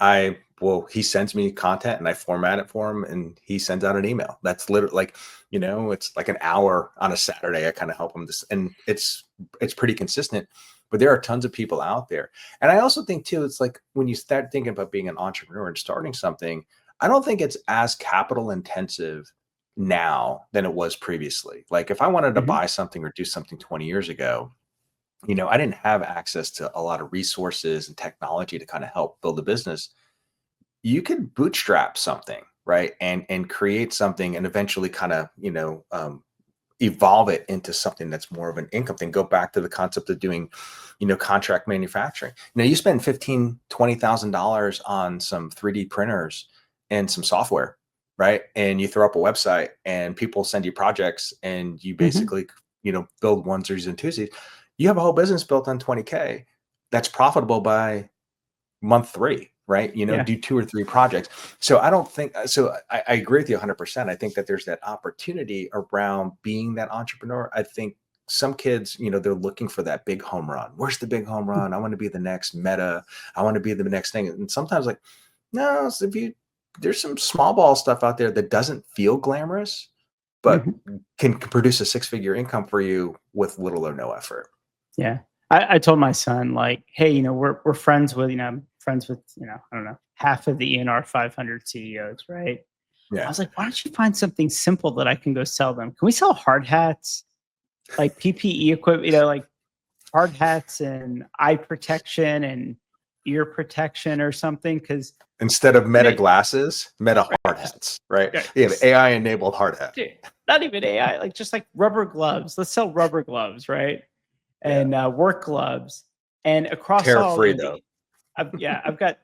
he sends me content and I format it for him, and he sends out an email. That's literally like, it's like an hour on a Saturday. I kind of help him this, and it's pretty consistent. But there are tons of people out there, and I also think too, it's like when you start thinking about being an entrepreneur and starting something, I don't think it's as capital intensive now than it was previously. Like if I wanted to Mhm. buy something or do something 20 years ago, I didn't have access to a lot of resources and technology to kind of help build a business. You could bootstrap something, right? And create something and eventually kind of, evolve it into something that's more of an income thing. Go back to the concept of doing, contract manufacturing. You spend $20,000 on some 3D printers and some software, right? And you throw up a website and people send you projects and you Mhm. basically, build onesies and twosies. You have a whole business built on 20K that's profitable by month 3, right? Yeah. Do 2 or 3 projects. So I don't think so. I agree with you 100%. I think that there's that opportunity around being that entrepreneur. I think some kids, they're looking for that big home run. Where's the big home run? I want to be the next Meta. I want to be the next thing. And sometimes like, no, so there's some small ball stuff out there that doesn't feel glamorous, but Mhm. can produce a 6-figure income for you with little or no effort. Yeah. I told my son, like, hey, we're friends with, I'm friends with, I don't know, half of the ENR 500 CEOs, right? I Yeah. was like, why don't you find something simple that I can go sell them? Can we sell hard hats, like PPE equipment, like hard hats and eye protection and ear protection or something? Because Instead of Meta right, glasses, Meta right, hard hats, right? right, You have AI enabled hard hat. dude, not even AI, like just like rubber gloves. Let's sell rubber gloves, right? Yeah. And work gloves, and across Tear all, free though. I've got,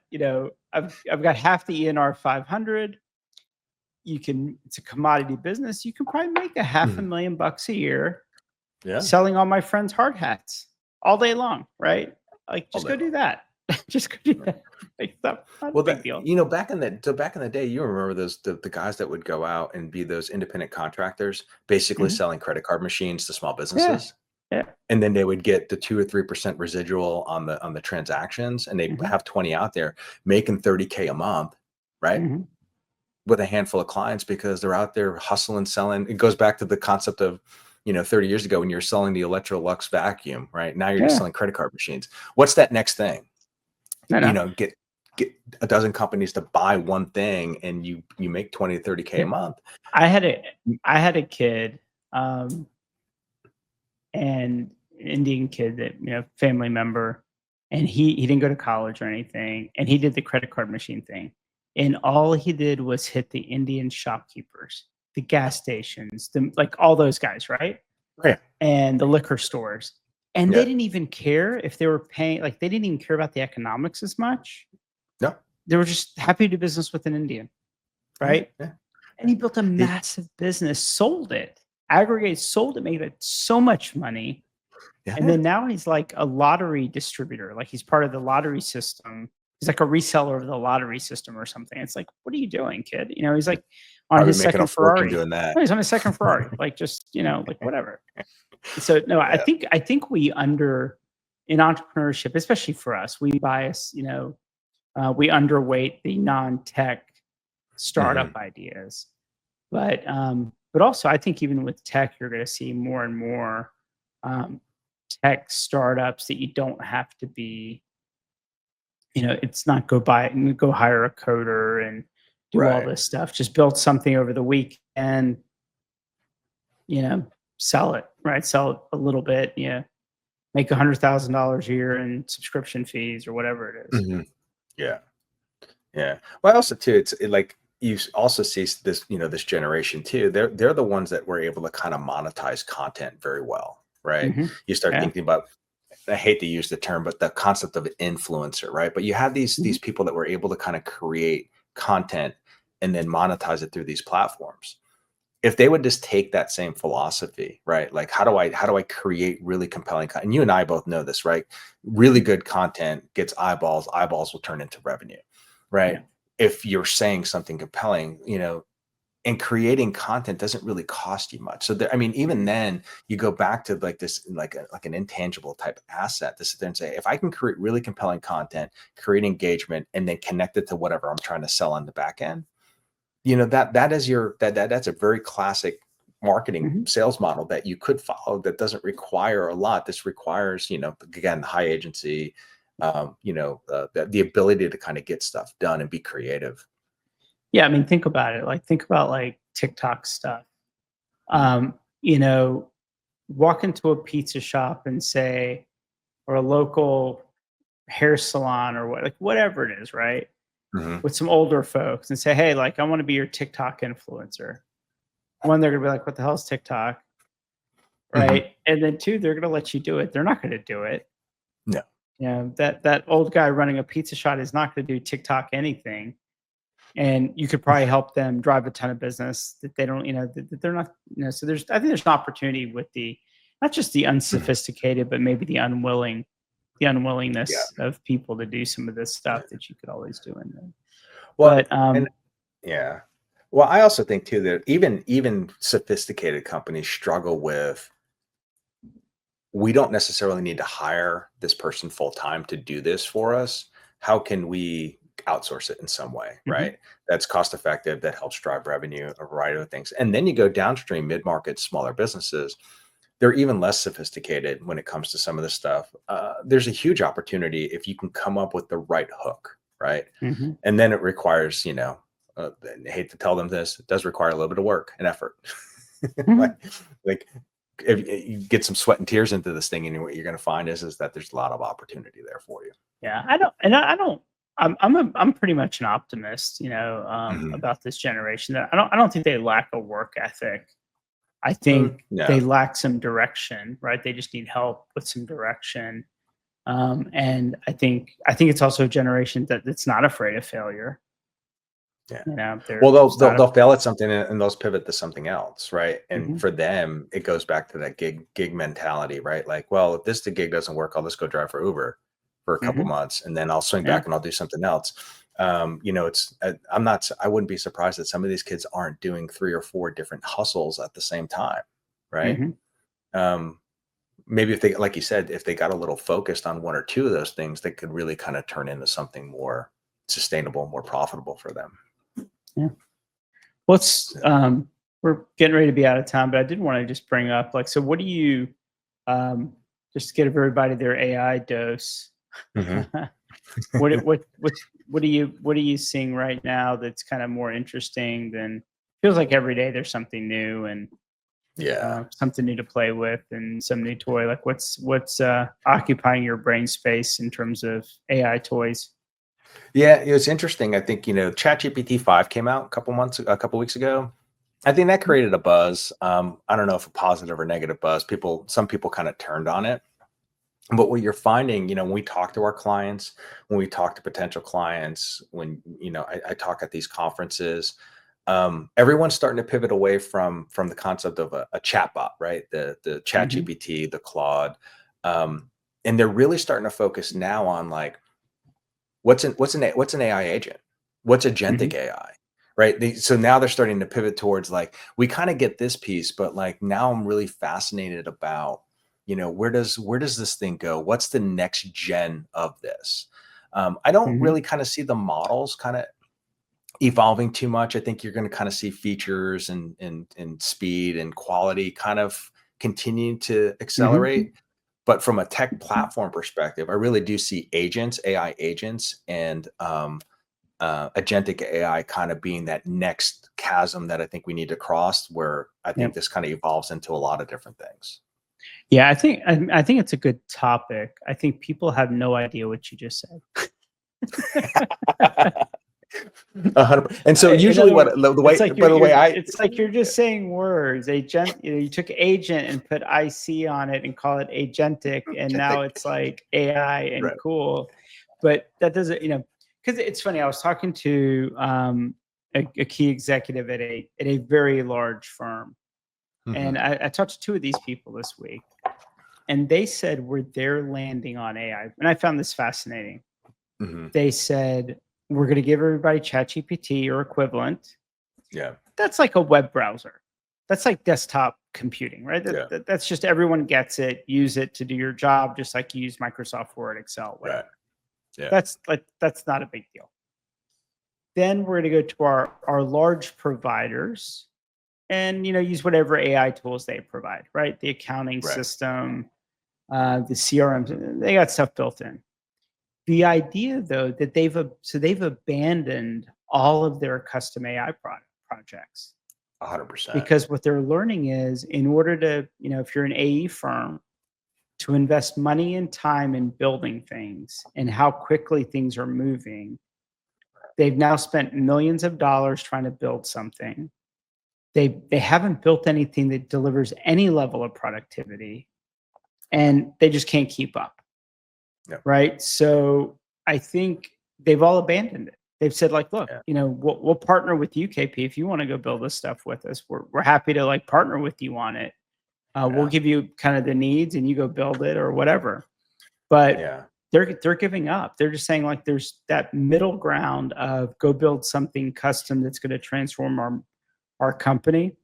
I've got half the ENR 500. It's a commodity business. You can probably make a half a Mhm. million bucks a year Yeah. selling all my friends hard hats all day long, right? Like, All just day go do long. that. Just go do Right. that. Like, not a Well, big deal. back in the day, you remember the guys that would go out and be those independent contractors, basically Mhm. selling credit card machines to small Yeah. businesses, Yeah. and then they would get the 2 or 3% residual on the transactions, and they Mhm. have 20 out there making 30K a month, right? Mhm. With a handful of clients because they're out there hustling, selling. It goes back to the concept of, 30 years ago when you're selling the Electrolux vacuum, right? Now you're just Yeah. selling credit card machines. What's that next thing? No, no. Get a dozen companies to buy one thing and you make 20 to 30K a Yeah. month. I had a I had a kid, um, and Indian kid that, family member, and he didn't go to college or anything, and he did the credit card machine thing, and all he did was hit the Indian shopkeepers, the gas stations, like all those guys, right? Yeah. And the liquor stores, and they Yeah. didn't even care if they were paying. Like, they didn't even care about the economics as much. No. They were just happy to do business with an Indian, Yeah. right? Yeah. And he built a It, massive business, sold it, aggregated, sold it, made it so much money. And Yeah. then now he's like a lottery distributor. Like he's part of the lottery system. He's like a reseller of the lottery system or something. It's like, what are you doing, kid? You know, he's like on Probably his making a second fortune Ferrari. doing that. No, he's on his second Ferrari. Like just, like whatever. So no, Yeah. I think we in entrepreneurship, especially for us, we bias, we underweight the non-tech startup Mhm. ideas. But also I think even with tech, you're going to see more and more um, tech startups that you don't have to be, it's not go buy and go hire a coder and do all Right. this stuff. Just build something over the weekend, you know, sell it, right? Sell it a little bit, make $100,000 a year in subscription fees or whatever it is. Mhm. Yeah. Yeah. Well, also too, like also see this, this generation too. They're the ones that were able to kind of monetize content very well, right? Mhm. You start Yeah. thinking about, I hate to use the term, but the concept of influencer, right? But you have these Mhm. people that were able to kind of create content and then monetize it through these platforms. If they would just take that same philosophy, right? Like how do I create really compelling content? And you and I both know this, right? Really good content gets eyeballs, eyeballs will turn into revenue, Yeah. right? If you're saying something compelling, and creating content doesn't really cost you much. So there, I mean, even then you go back to like this, like an intangible type asset to sit there and say, if I can create really compelling content, create engagement, and then connect it to whatever I'm trying to sell on the back end, that is that's a very classic marketing Mhm. sales model that you could follow that doesn't require a lot. This requires, again, high agency, the ability to kind of get stuff done and be creative. Yeah, I mean, think about it. Like, think about like TikTok stuff. Mhm. Um, you know, walk into a pizza shop and say, or a local hair salon or what, like whatever it is, right? Mhm. With some older folks and say, hey, like, I want to be your TikTok influencer. One, they're gonna be like, what the hell is TikTok? Mhm. Right. And then two, they're gonna let you do it. They're not gonna do it. No. That old guy running a pizza shop is not gonna do TikTok anything. And you could probably help them drive a ton of business that they don't, that they're not, so I think there's an opportunity with not just the Mhm. unsophisticated, but maybe the Yeah. unwillingness of people to do some of this stuff that you could always do in there. Well, But, and yeah. Well, I also think too that even sophisticated companies struggle with, we don't necessarily need to hire this person full time to do this for us. How can we outsource it in some way, mhm, right? That's cost effective, that helps drive revenue, a variety of things. And then you go downstream, mid market, smaller businesses. They're even less sophisticated when it comes to some of this stuff. There's a huge opportunity if you can come up with the right hook, right? mhm, And then it requires, I hate to tell them this, it does require a little bit of work and effort. mhm. like, like if you get some sweat and tears into this thing, and what you're going to find is that there's a lot of opportunity there for you. Yeah, I don't, and I don't. I'm pretty much an optimist, Mhm. about this generation. I don't think they lack a work ethic. I think No. they lack some direction, right? They just need help with some direction. And I think it's also a generation that's not afraid of failure. Yeah. They're Well, they'll just they'll not. they'll fail at something, and they'll pivot to something else, right? And Mhm, for them, it goes back to that gig mentality, right? Like, well, if the gig doesn't work, I'll just go drive for Uber for a couple mhm, months, and then I'll swing yeah, back and I'll do something else. I wouldn't be surprised that some of these kids aren't doing 3 or 4 different hustles at the same time, right? mhm, Um, Maybe if they, like you said, if they got a little focused on 1 or 2 of those things, they could really kind of turn into something more sustainable, more profitable for them. yeah. Let's. So, We're getting ready to be out of time, but I did want to just bring up, like, so what do you, um, just to give everybody their AI dose? mhm. What it what are you seeing right now that's kind of more interesting than, feels like every day there's something new and Yeah. something new to play with and some new toy. Like what's occupying your brain space in terms of AI toys? Yeah, it was interesting. I think, ChatGPT 5 came out a couple weeks ago. I think that created a buzz. I don't know if a positive or negative buzz. Some people kind of turned on it. But what you're finding, when we talk to our clients, when we talk to potential clients, when, I talk at these conferences, everyone's starting to pivot away from the concept of a chatbot, right? The Mhm. ChatGPT, the Claude. And they're really starting to focus now on like, what's an AI agent? What's Hmm. agentic AI? Right. So now they're starting to pivot towards like, we kind of get this piece, but like now I'm really fascinated about, where does this thing go? What's the next gen of this? I don't Hmm. really kind of see the models kind of evolving too much. I think you're going to kind of see features and speed and quality kind of continue to Hmm. accelerate. But from a tech platform perspective, I really do see agents, AI agents, and agentic AI kind of being that next chasm that I think we need to cross, where I think Yep. this kind of evolves into a lot of different things. Yeah, I think it's a good topic. I think people have no idea what you just said. 100. And so In usually other words, what the it's way, like by the way, it's like you're just saying words. Agent, you took agent and put IC on it and call it agentic, and now it's like AI and right. cool. But that doesn't, because it's funny. I was talking to a key executive at a very large firm, Hmm. and I talked to two of these people this week, and they said where they're landing on AI, and I found this fascinating. Hmm. They said we're going to give everybody ChatGPT or equivalent. Yeah. That's like a web browser. That's like desktop computing, right? Yeah. That's just everyone gets it, use it to do your job, just like you use Microsoft Word, Excel, Right. whatever. Yeah. That's not a big deal. Then we're going to go to our large providers and use whatever AI tools they provide, right? The accounting Right. system, the CRM, they got stuff built in. The idea though that they've abandoned all of their custom AI projects. 100%. Because what they're learning is in order to, if you're an AE firm, to invest money and time in building things and how quickly things are moving, they've now spent millions of dollars trying to build something. They haven't built anything that delivers any level of productivity, and they just can't keep up. Yeah. Right. So I think they've all abandoned it. They've said, like, look, Yeah. we'll partner with you, KP, if you want to go build this stuff with us. We're happy to like partner with you on it. We'll Yeah. give you kind of the needs and you go build it or whatever. But Yeah. they're giving up. They're just saying like there's that middle ground of go build something custom that's going to transform our company.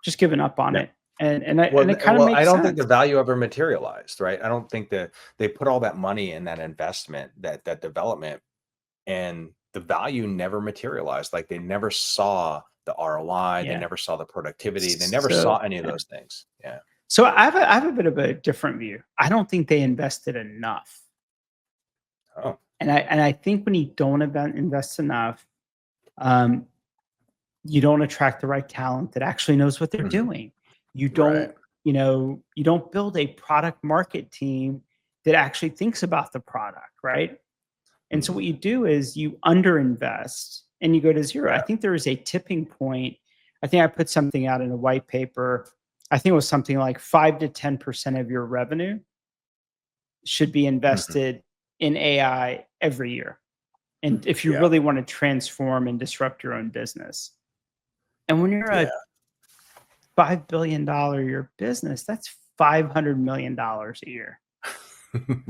Just giving up on Yeah. it. And it kind of I makes don't think sense. the value ever materialized, right? I don't think that they put all that money in that investment, that development, and the value never materialized. Like they never saw the ROI, they Yeah. never saw the productivity, they never saw So any of those things. Yeah. So I have a bit of a different view. I don't think they invested enough, Oh, and I think when you don't invest enough, um, you don't attract the right talent that actually knows what they're mhm. doing. You Right. don't, you don't build a product market team that actually thinks about the product, right? And so Mhm. what you do is you underinvest and you go to zero. I Yeah. think there is a tipping point. I think I put something out in a white paper. I think it was something like 5 to 10% of your revenue should be Mhm. invested in AI every year. And if you Yeah. really want to transform and disrupt your own business. And when you're Yeah. a $5 billion year business, that's $500 million a year.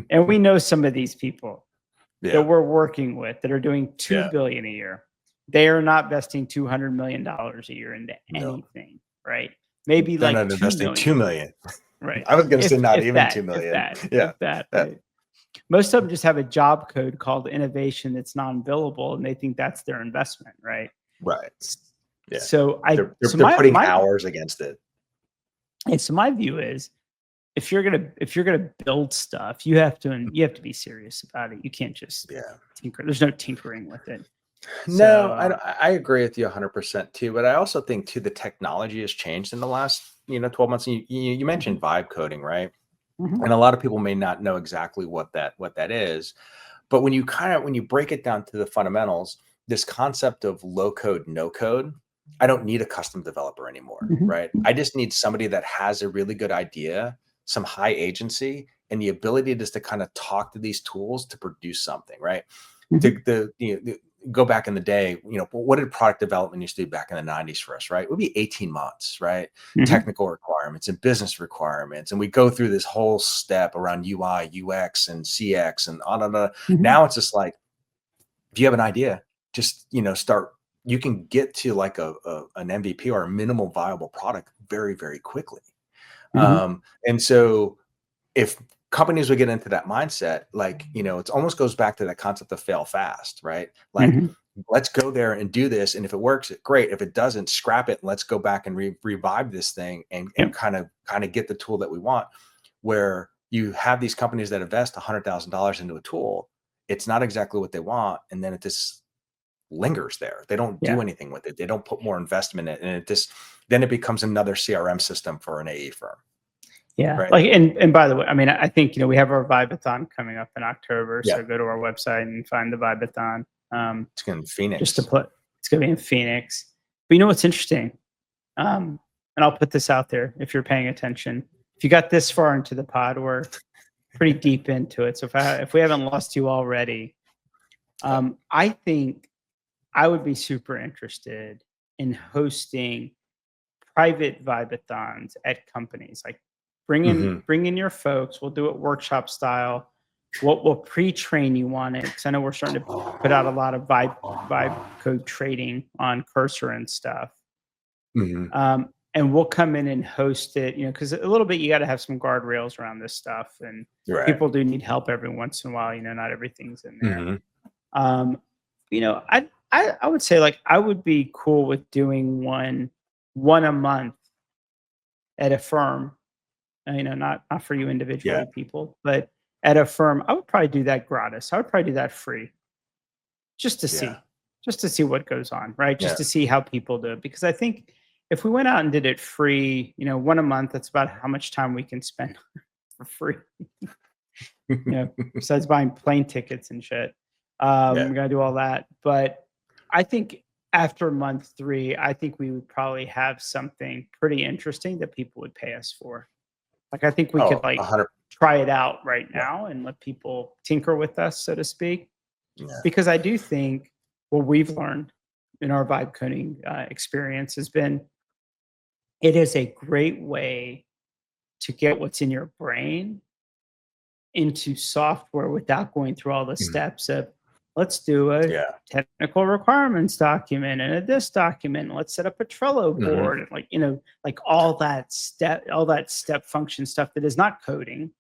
And we know some of these people that Yeah. we're working with that are doing 2 Yeah. billion a year. They are not investing $200 million a year into No. anything, right? Maybe They're like not 2 investing million, 2,000,000. right? I was gonna say not If even that, if 2,000,000. that, Yeah. if that, That right? Most of them just have a job code called innovation that's non-billable, and they think that's their investment, right? right. S- Yeah. So They're putting hours against it. so my view is if you're gonna build stuff, you have to be serious about it. You can't just Yeah. tinker. There's no tinkering with it. No, So I agree with you 100% too, but I also think too the technology has changed in the last, 12 months. And you mhm, mentioned vibe coding, right? mhm, And a lot of people may not know exactly what that is, but when you break it down to the fundamentals, this concept of low code, no code, I don't need a custom developer anymore, mhm, right? I just need somebody that has a really good idea, some high agency, and the ability just to kind of talk to these tools to produce something, right? To mhm, the go back in the day, what did product development used to do back in the 90s for us, right? It would be 18 months, right? Mhm. Technical requirements and business requirements. And we go through this whole step around UI, UX, and CX and on and on. Mhm. Now it's just like, if you have an idea, just, start, you can get to like an MVP or a minimal viable product very, very quickly. Mhm. And so if companies would get into that mindset, like, it almost goes back to that concept of fail fast, right? Like, Mhm. let's go there and do this. And if it works, great. If it doesn't, scrap it. And let's go back and revive this thing and Yep. kind of get the tool that we want. Where you have these companies that invest $100,000 into a tool, it's not exactly what they want. And then it just lingers there. They don't do Yeah. anything with it. They don't put more investment in it. And then it becomes another CRM system for an AE firm, Yeah. right? Like, and by the way, I mean, I think, we have our Vibe-a-thon coming up in October. Yeah. So go to our website and find the Vibe-a-thon. It's going to Just to Phoenix. put, it's going to be in Phoenix. But you know what's interesting? And I'll put this out there if you're paying attention. If you got this far into the pod, we're pretty deep into it. So if we haven't lost you already, Yeah. I think I would be super interested in hosting private Vibe-a-thons at companies. Like Mhm. bring in your folks. We'll do it workshop style. We'll pre-train you on it because I know we're starting to put out a lot of vibe code trading on Cursor and stuff. Mhm. And we'll come in and host it, because a little bit you got to have some guardrails around this stuff, and Right. people do need help every once in a while. Not everything's in there. Mhm. Um, I would say like I would be cool with doing one a month at a firm. Not for you Yeah. individually people, but at a firm, I would probably do that gratis. I would probably do that free, just to Yeah. see, just to see what goes on, right? Yeah. Just to see how people do it. Because I think if we went out and did it free, one a month, that's about how much time we can spend for free. Besides buying plane tickets and shit. Yeah. We gotta do all that. But I think after month 3, I think we would probably have something pretty interesting that people would pay us for. Like, I think we could, Oh, like, 100. try it out right Yeah. now and let people tinker with us, so to speak. Yeah. Because I do think what we've learned in our vibe coding experience has been it is a great way to get what's in your brain into software without going through all the Mhm. steps of let's do a Yeah. technical requirements document and a this document. Let's set up a Trello Mhm. board and like all that step function stuff that is not coding,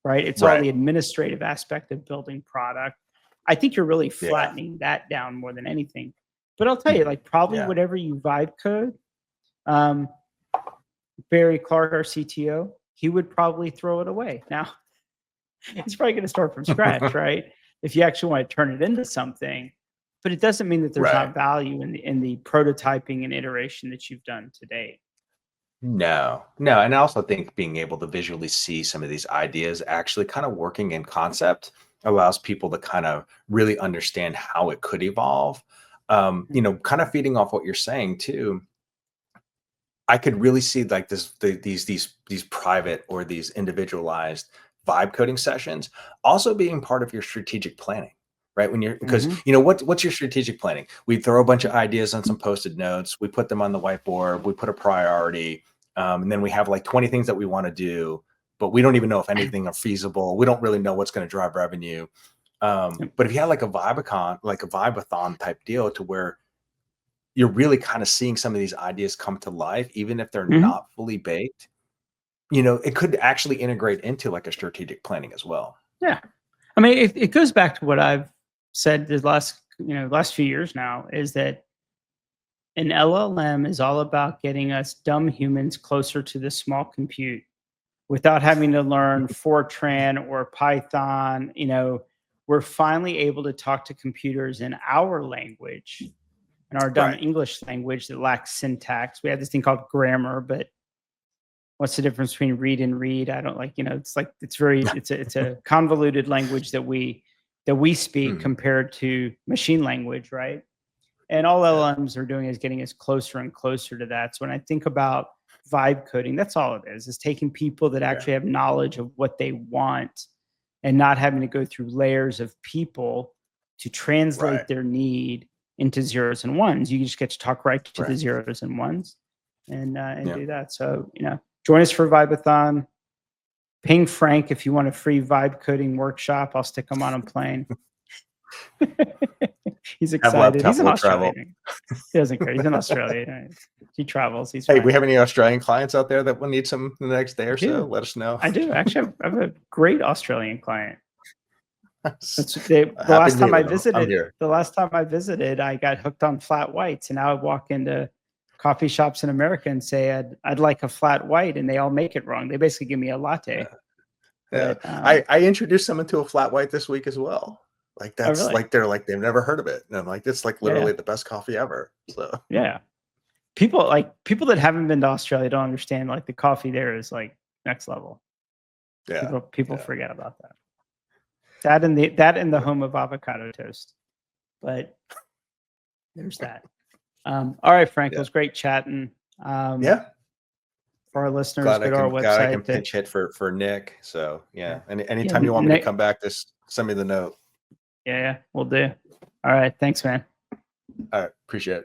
right? It's all Right. the administrative aspect of building product. I think you're really Yeah. flattening that down more than anything. But I'll tell you, Mhm. like probably Yeah. whatever you vibe code, um, Barry Clark, our CTO, he would probably throw it away. Now, it's probably going to start from scratch, right? If you actually want to turn it into something, but it doesn't mean that there's Right. not value in the prototyping and iteration that you've done to date. No. No, and I also think being able to visually see some of these ideas actually kind of working in concept allows people to kind of really understand how it could evolve. Kind of feeding off what you're saying too. I could really see like these private or these individualized vibe coding sessions also being part of your strategic planning, right? When you're because Mhm. what's your strategic planning? We throw a bunch of ideas on some post-it notes, we put them on the whiteboard, we put a priority, and then we have like 20 things that we want to do, but we don't even know if anything are feasible. We don't really know what's going to drive revenue. Yep. But if you had like a Vibe-a-thon type deal to where you're really kind of seeing some of these ideas come to life, even if they're Mhm. not fully baked, it could actually integrate into like a strategic planning as well. Yeah. I mean, it goes back to what I've said the last few years now is that an LLM is all about getting us dumb humans closer to the small compute without having to learn Fortran or Python. We're finally able to talk to computers in our language, in our dumb Right. English language that lacks syntax. We have this thing called grammar, but what's the difference between read and read? I don't like, it's like it's a convoluted language that we speak Mhm. compared to machine language, right? And all LLMs are doing is getting us closer and closer to that. So when I think about vibe coding, that's all it is taking people that Yeah. actually have knowledge of what they want and not having to go through layers of people to Right. translate their need into zeros and ones. You just get to talk right to the Right. zeros and ones and Yeah. do that. So, join us for Vibe-a-thon. Ping Frank if you want a free vibe coding workshop. I'll stick him on a plane. He's Have excited. laptop, He's in we'll travel. Australia. He doesn't care. He's in Australia. He travels. He's Hey, fine. we have any Australian clients out there that will need some the next day or do. so? Let us know. I do. Actually, I have a great Australian client. Happy last to time meet I with them. I'm visited, here. the last time I visited, I got hooked on flat whites, and now I walk into coffee shops in America and say I'd like a flat white, and they all make it wrong. They basically give me a latte. Yeah. But, I introduced someone to a flat white this week as well. Like that's really? like they've never heard of it. And I'm like, it's like literally the best coffee ever. So yeah. People that haven't been to Australia don't understand, like, the coffee there is like next level. yeah. People forget about that. That and the home of avocado toast. But there's that. All right, Frank, it was great chatting. Yeah. For our listeners, Glad go to our website. I can pinch hit for Nick. So yeah. Anytime you want me to come back, just send me the note. Yeah, we'll do. All right. Thanks, man. All right. Appreciate it.